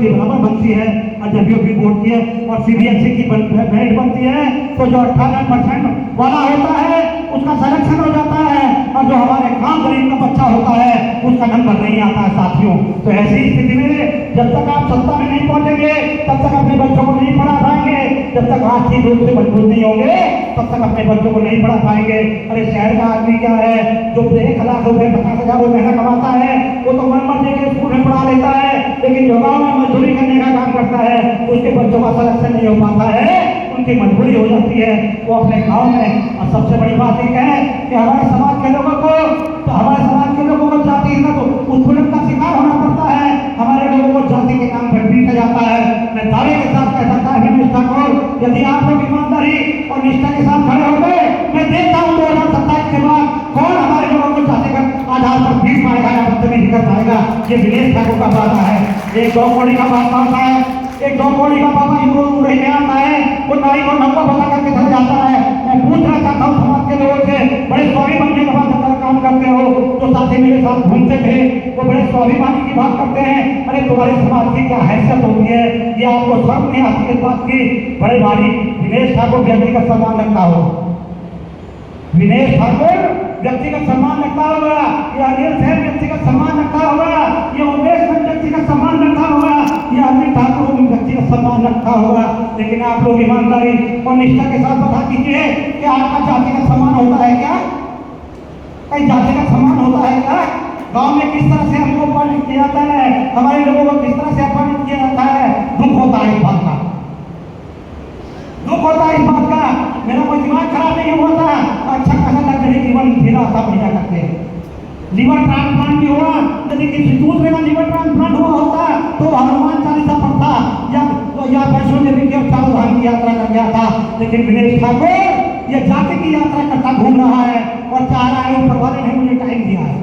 के बराबर बनती है और जब यूपी बोर्ड की है और सीबीएसई की मेरिट बनती है तो जो 98% वाला होता है उसका सिलेक्शन हो जाता है और जो हमारे गांव गरीब का बच्चा होता है उसका नंबर नहीं आता है साथियों। तो ऐसी स्थिति में जब तक आप सत्ता में नहीं पहुंचेंगे तब तक अपने बच्चों को नहीं पढ़ा पाएंगे, जब तक आर्थिक रूप से मजबूत नहीं होंगे तब तक अपने बच्चों को नहीं पढ़ा पाएंगे। अरे शहर का आदमी क्या है जो 1 लाख रुपए 50,000 रुपए महीना कमाता है वो तो मन मर्जी के स्कूल में पढ़ा लेता है, लेकिन जो गाँव में मजदूरी करने का काम करता है उसके बच्चों का सिलेक्शन नहीं हो पाता है, उनकी मजबूरी हो जाती है वो अपने गाँव में। और सबसे बड़ी बात यह है कि हमारे समाज के लोगों को जाति का उत्पीड़न का शिकार होना पड़ता है, हमारे लोगों को जाति के नाम पर पीटा जाता है। मैं दावे के साथ कह सकता है निष्ठा को, यदि आप लोग ईमानदारी और निष्ठा के साथ खड़े हो गए, मैं देखता हूँ 2027 के बाद कौन हमारे लोगों को जातिगत आधार पर पीट पाएगा या बदतमीजी कर पाएगा। ये दिनेश ठाकुर का वादा है। एक 2 कौड़ी का बात होता है, एक 2 कौड़ी का बाबा इनको नहीं आता है, वो नाई को नब्बा बता करके चला जाता है। मैं पूछना चाहता हूँ समाज के लोगों से, बड़े स्वामी बनने के बाद अगर काम करते हो तो साथी मेरे साथ घूमते थे वो बड़े स्वाभिमानी की बात करते हैं, अरे तुम्हारे समाज की क्या हैसियत होती है, ये आपको शर्म नहीं आती इस बात की। बड़े भारी दिनेश ठाकुर व्यक्तिगत सम्मान रखता हो, दिनेश ठाकुर व्यक्तिगत सम्मान रखता होगा, ये अनिल सेन व्यक्तिगत सम्मान रखता होगा, ये उमेश व्यक्तिगत सम्मान रखता होगा, ये अनिल ठाकुर व्यक्तिगत सम्मान रखता होगा। लेकिन आप लोग ईमानदारी और निष्ठा के साथ बता दीजिए कि आपका जातिगत सम्मान होता है क्या? कहीं जातिगत सम्मान होता है क्या? गांव में किस तरह से हमको अपमानित किया जाता है, हमारे लोगों को किस तरह से अपमानित किया जाता है, दुख होता है इस बात का, दुख होता है इस बात का। मेरा कोई दिमाग खराब नहीं हुआ था, अच्छा खासा लग्जरी जीवन जीना था बढ़िया करते हैं। लीवर ट्रांसप्लांट भी हुआ, यदि किसी दूसरे का लीवर ट्रांसप्लांट हुआ होता तो हनुमान चालीसा पढ़ता या वैष्णो देवी की 4 धाम की यात्रा कर गया था। लेकिन दिनेश ठाकुर ये जाति की यात्रा करता घूम रहा है और चाह रहा है ऊपर वाले ने मुझे टाइम दिया है,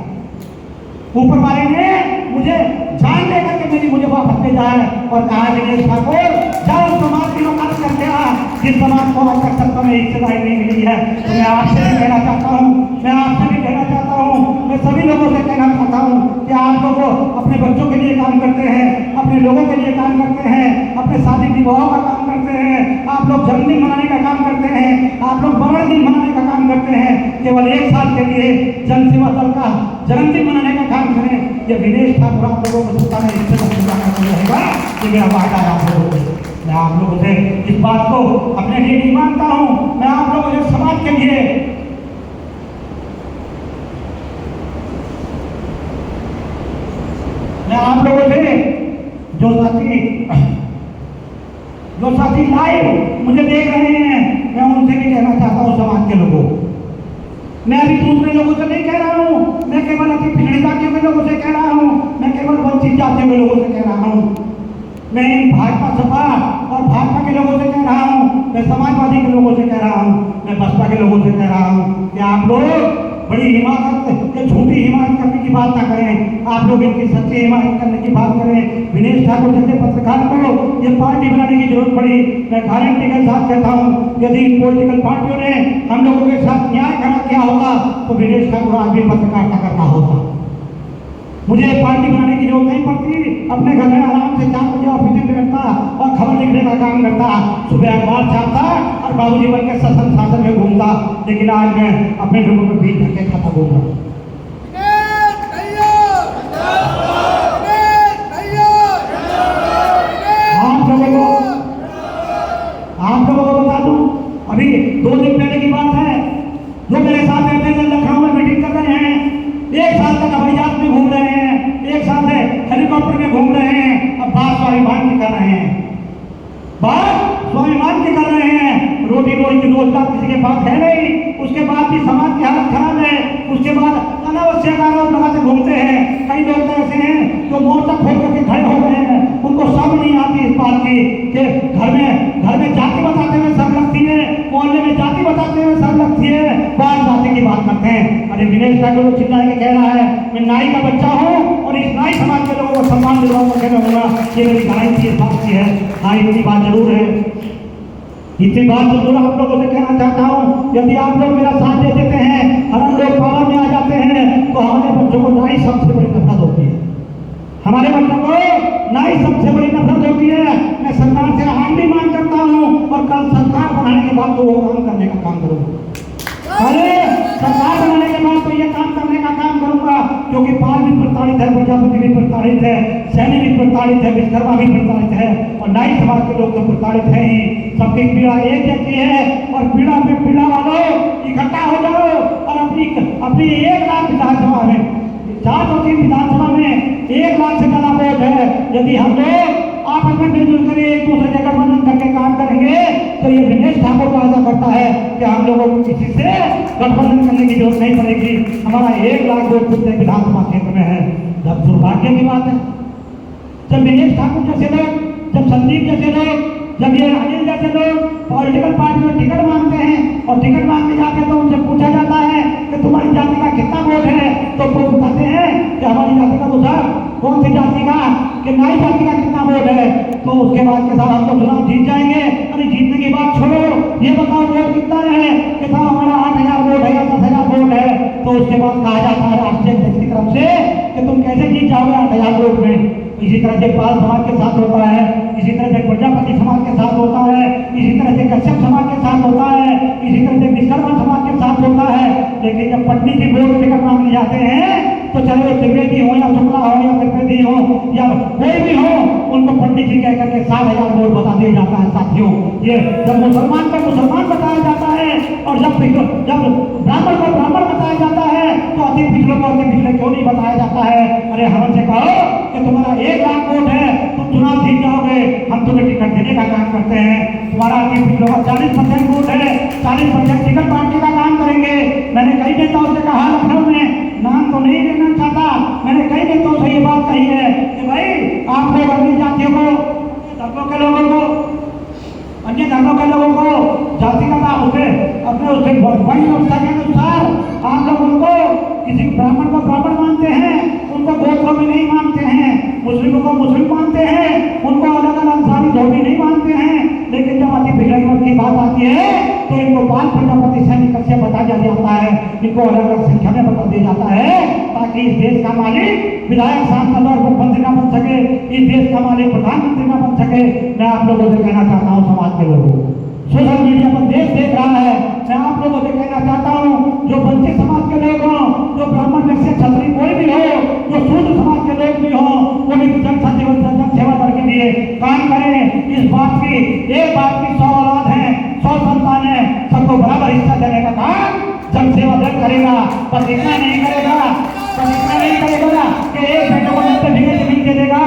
ऊपर वाले ने मुझे जान लेकर के मुझे वापस ले जाए और कहा दिनेश ठाकुर जाओ समाज की लोग करके आ, जिस समाज को आज तक सत्ता में हिस्सेदारी नहीं मिली है। तो मैं आपसे भी कहना चाहता हूँ, मैं आपसे भी कहना चाहता हूँ, मैं सभी लोगों से कहना चाहता हूँ कि आप लोग अपने बच्चों के लिए काम करते हैं, अपने लोगों के लिए काम करते हैं, अपने शादी विवाह का काम करते हैं, आप लोग जन्मदिन मनाने का काम करते हैं, आप लोग बड़ा दिन मनाने का काम करते हैं, केवल 1 साल के लिए जन सेवा दल का जन्मदिन मनाने का काम करें। ये दिनेश ठाकुर आप लोगों को सत्ता में हिस्से रहेगा, ये मेरा वादा है आप लोगों से। मैं आप लोगों से इस बात को अपने लिए नहीं मानता हूं, मैं आप लोगों से समाज के लिए मैं आप लोगों से जो साथी लाइव मुझे देख रहे हैं मैं उनसे भी कहना चाहता हूं, समाज के लोगों, मैं अभी दूसरे लोगों से नहीं कह रहा हूं, मैं केवल अति पिछड़ी जातियों के लोगों से कह रहा हूं, मैं केवल वंचित जातियों के लोगों से कह रहा हूं, मैं भाजपा सपा और भाजपा के लोगों से कह रहा हूं, मैं समाजवादी के लोगों से कह रहा हूं, मैं बसपा के लोगों से कह रहा हूं कि आप लोग बड़ी हिमाकत या झूठी हिमायत करने की बात ना करें, आप लोग इनकी सच्ची हिमायत करने की बात करें। दिनेश ठाकुर जैसे पत्रकार को ये पार्टी बनाने की जरूरत पड़ी, मैं गारंटी के साथ कहता हूँ यदि इन पॉलिटिकल पार्टियों ने हम लोगों के साथ न्याय खड़ा किया होता तो दिनेश ठाकुर आज भी पत्रकारिता करता होता। मुझे पार्टी बनाने की जरूरत नहीं पड़ती, अपने घर में आराम से 4 बजे ऑफिस में बैठता और खबर लिखने का काम करता, सुबह अखबार छापता और बाबूजी बन के शासन में घूमता। लेकिन आज मैं अपने लोगों को बीच धक्के खाता घूम रहा हूँ। आप लोगों को बता दूं, अभी 2 दिन पहले की बात है, जो मेरे साथ रहते थे लखनऊ में मीटिंग कर रहे हैं, 1 साल तक हवाई जहाज में घूम रहे हैं, 1 साल से हेलीकॉप्टर में घूम रहे हैं, अब बात स्वाभिमान की कर रहे हैं, बात स्वाभिमान की कर रहे हैं। रोटी रोजगार किसी के पास है नहीं, उसके बाद भी समाज की हालत खराब है, उसके बाद अनावश्यक आरोप लगाते घूमते हैं। कई लोग तो ऐसे हैं जो मोर्चा खोल करके खड़े हो गए हैं, उनको समझ नहीं आती इस बात की कि घर में जाति बताते हुए सब लगती है, मोहल्ले में जाति बताते हुए सब लगती है, बात जाति की बात करते हैं। अरे दिनेश ठाकुर को चिल्ला के कह रहा है मैं नाई का बच्चा हूँ और इस नाई समाज के लोगों को सम्मान दिलवाऊंगा, कहूँगा ये मेरी गारंटी इस बात की है। हाँ, इतनी बात जरूर है, इतनी बात जरूर आप लोगों से कहना चाहता हूँ, यदि आप लोग मेरा साथ दे देते हैं और हम लोग पावर में आ जाते हैं तो हमारे बच्चों को नाई सबसे बड़ी नफरत होती है, हमारे बच्चों को नाई सबसे बड़ी नफरत बाद तो वो काम करने का काम करूंगा। अरे सरकार बनाने के बाद तो ये काम करने का काम करूंगा, क्योंकि पाल भी प्रताड़ित है, प्रजापति भी प्रताड़ित है, सैनी भी प्रताड़ित है, विश्वकर्मा भी प्रताड़ित है, और नाई समाज के लोग तो प्रताड़ित है ही। सबकी पीड़ा एक जैसी है, और पीड़ा पे पीड़ा वालों इकट्ठा हो जाओ और अपनी 1 लाख विधानसभा में 403 विधानसभा में 1 लाख से ज्यादा वोट है। यदि हम लोग आपस में मिलजुल कर एक दूसरे से गठबंधन करके काम करेंगे तो ये दिनेश ठाकुर को ऐसा करता है कि हम लोगों को किसी से गठबंधन करने की जरूरत नहीं पड़ेगी। हमारा 1 लाख वोट पूरे विधानसभा क्षेत्र में है। जब दुर्भाग्य की बात है, जब दिनेश ठाकुर जैसे लोग, जब संदीप जैसे लोग, जब ये अनिल जैसे लोग पॉलिटिकल पार्टी में टिकट मांगते हैं और टिकट मांगने जाते हैं तो उनसे पूछा जाता है कि तुम्हारी जाति का कितना वोट है, तो वो बताते हैं कि हमारी जाति का तो सर कौन सी जाति का, कि नाई जाति का कितना वोट है। तो उसके बाद के साथ हम तो चुनाव जीत जाएंगे। अरे जीतने की बात छोड़ो, ये बताओ वोट कितना है, कि साहब हमारा 8,000 वोट है या 10,000 वोट है। तो उसके बाद कहा जाता है राष्ट्रीय अध्यक्ष की तरफ से कि तुम कैसे जीत जाओगे 8,000 वोट में। इसी तरह से पाल समाज के साथ होता है, इसी तरह से प्रजापति समाज के साथ होता है, इसी तरह से कश्यप समाज के साथ होता है, इसी तरह से विश्वकर्मा समाज के साथ होता है। लेकिन जब पटनी की वोट टिकट मांगने जाते हैं तो चाहे वो त्रिवेदी हो या शुक्ला हो या त्रिवेदी हो या कोई भी हो, उनको पंडित जी कहकर के 7,000 वोट बता दिया जाता है। साथियों, ये जब मुसलमान को मुसलमान बताया जाता है और जब ब्राह्मण को ब्राह्मण बताया जाता है तो अति पिछड़ों को अति पिछड़े क्यों नहीं बताया जाता है। अरे हमसे कहो कि तुम्हारा 1 लाख वोट है, तुम चुनाव जीत जाओगे, हम तुम्हें टिकट देने का काम करते हैं। तुम्हारा अति पिछड़ों का 40% वोट है, 40% टिकट बांटने का काम करेंगे। मैंने कई नेताओं से कहा, लखनऊ में, नाम तो नहीं लेना चाहता, मैंने कई नेताओं से ये बात कही है कि भाई आप लोग अन्य जातियों को, धर्मों के लोगों को, अन्य धर्मों के लोगों को जाति का नाम उसे अपने उसे बड़ी व्यवस्था के अनुसार आप लोग उनको किसी ब्राह्मण को ब्राह्मण मानते हैं, उनको गोत्रों में नहीं मानते हैं, मुस्लिमों को मुस्लिम मानते हैं, उनको अलग अलग अंसारी धोबी नहीं मानते हैं। लेकिन जब अति पिछड़े की बात आती है तो इनको बाल प्रजापति सैनिक कश्यप बता दिया जाता है, इनको अलग अलग संख्या में बता दिया जाता है, ताकि इस देश का मालिक विधायक सांसद और मुख्यमंत्री ना बन सके, इस देश का मालिक प्रधानमंत्री ना बन सके। मैं आप लोगों से कहना चाहता हूँ, समाज के लोगों, सोशल मीडिया पर देश देख रहा है, मैं आप लोगों से कहना चाहता हूँ, जो वंचित समाज के लोग हों, जो ब्राह्मण वैश्य क्षत्रिय कोई भी हो, जो शूद्र समाज के लोग भी हों, वो भी जनसेवा दल के लिए काम करें। इस बात की, एक बात की 100 औलाद है, 100 संतान है, सबको बराबर हिस्सा देने का काम जनसेवा दल करेगा। बस इतना नहीं करेगा, बस इतना नहीं करेगा कि एक बेटे को 90 बीघे जमीन दे देगा,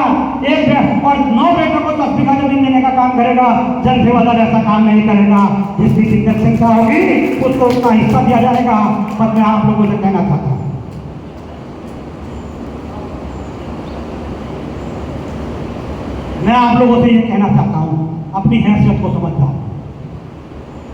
एक और 9 बेटों को 10 बीघा जमीन देने का काम करेगा। जनसेवा दल ऐसा काम नहीं करेगा। जिसकी जनसंख्या होगी उसको उतना हिस्सा दिया जाएगा। बस मैं आप लोगों से कहना चाहता हूँ, मैं आप लोगों से ये कहना चाहता हूँ, अपनी हैसियत को समझ जाओ।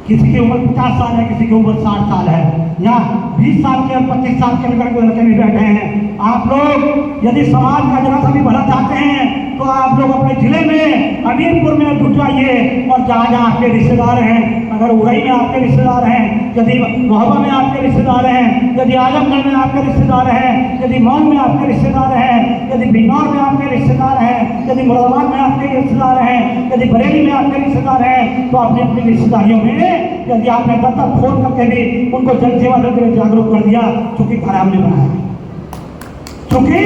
किसी की उम्र 50 साल है, किसी की उम्र 60 साल है, या 20 साल के और 25 साल के लड़के भी बैठे हैं। आप लोग यदि समाज का जरा सा भी भला चाहते हैं तो आप लोग अपने जिले में अमीरपुर में जुट जाइए, और जहाँ जहाँ आपके रिश्तेदार हैं, अगर उड़ई में आपके रिश्तेदार हैं, यदि मोहब्बा में आपके रिश्तेदार हैं, यदि आजमगढ़ में आपके रिश्तेदार हैं, यदि मऊ में आपके रिश्तेदार हैं, यदि बिजनौर में आपके रिश्तेदार हैं, यदि मुरादाबाद में आपके रिश्तेदार हैं, यदि बरेली में आपके रिश्तेदार हैं, तो अपनी अपनी रिश्तेदारियों में यदि आपने तब तक फोन करके भी उनको जनसेवा दल के लिए जागरूक कर दिया, चूंकि घर हमने बनाया है, चूंकि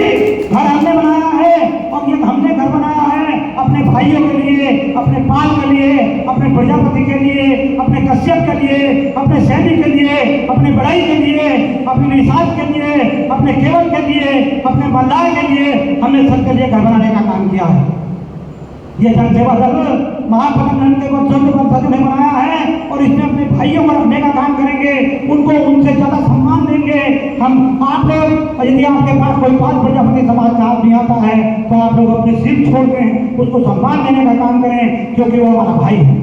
घर हमने बनाया है, और ये हमने घर बनाया है अपने भाइयों के लिए, अपने पाल के लिए, अपने प्रजापति के लिए, अपने कश्यप के लिए, अपने सैनिक के लिए, अपने बड़ाई के लिए, अपने निषाद के लिए, अपने केवल के लिए, अपने मल्लाह के लिए, हमने सबके लिए घर बनाने का काम किया है। ये जनसेवा दल महाप्रबंधन के बच्चों ने बनाया है, और इसमें अपने भाइयों को रखने का काम करेंगे, उनको उनसे ज्यादा सम्मान देंगे। हम आप लोग, यदि आपके पास कोई पाल प्रजापति समाज का आदमी आता है तो आप लोग अपने सिर छोड़ के उसको सम्मान देने का काम करें, क्योंकि वो हमारा भाई है,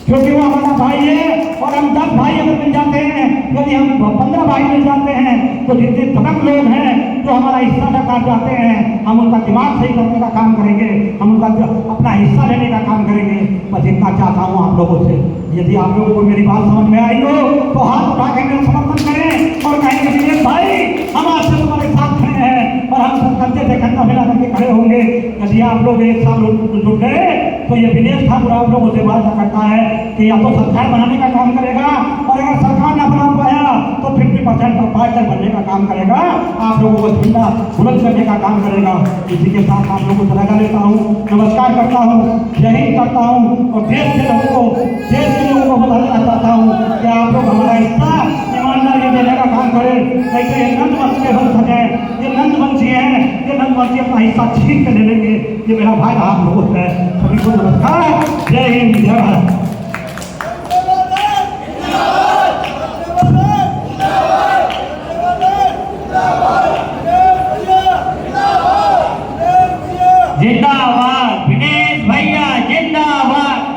क्योंकि वो हमारा भाई है। और हम 10 भाई अगर मिल जाते हैं, यदि हम 15 भाई मिल जाते हैं, तो जितने तमाम लोग हैं जो हमारा हिस्सा काट जाते हैं, हम उनका दिमाग सही करने का काम करेंगे, हम उनका अपना हिस्सा लेने का काम करेंगे। बस इतना चाहता हूँ आप लोगों से। यदि आप लोगों को मेरी बात समझ में आई हो तो हाथ उठा के मेरा समर्थन करें और कहेंगे भाई हम आपसे तुम्हारे साथ खड़े हैं। और हम सब कंधे से कंधा मिला करके खड़े होंगे। यदि आप लोग एक साल जुट गए तो ये विदेश ठाकुर आप लोगों से वादा करता है कि या तो सरकार बनाने का काम करेगा, और अगर सरकार ना बना पाया तो 50% का पार्टनर बनने का काम करेगा, आप लोगों को झंडा बुलंद करने का काम करेगा। इसी के साथ आप लोगों को रजा लेता हूँ, नमस्कार करता हूँ, जय हिंद करता हूँ, और देश के लोगों को बताना चाहता हूँ कि आप लोग हमारा हिस्सा ईमानदारी देने का काम करें। कैसे ये नंदवंश के वंश है, ये नंदवंशी है, ये नंदवंशी अपना हिस्सा छीन के ले लेंगे। ये मेरा भाई आप लोगों से सभी को नमस्कार, जय हिंद, जय भारत।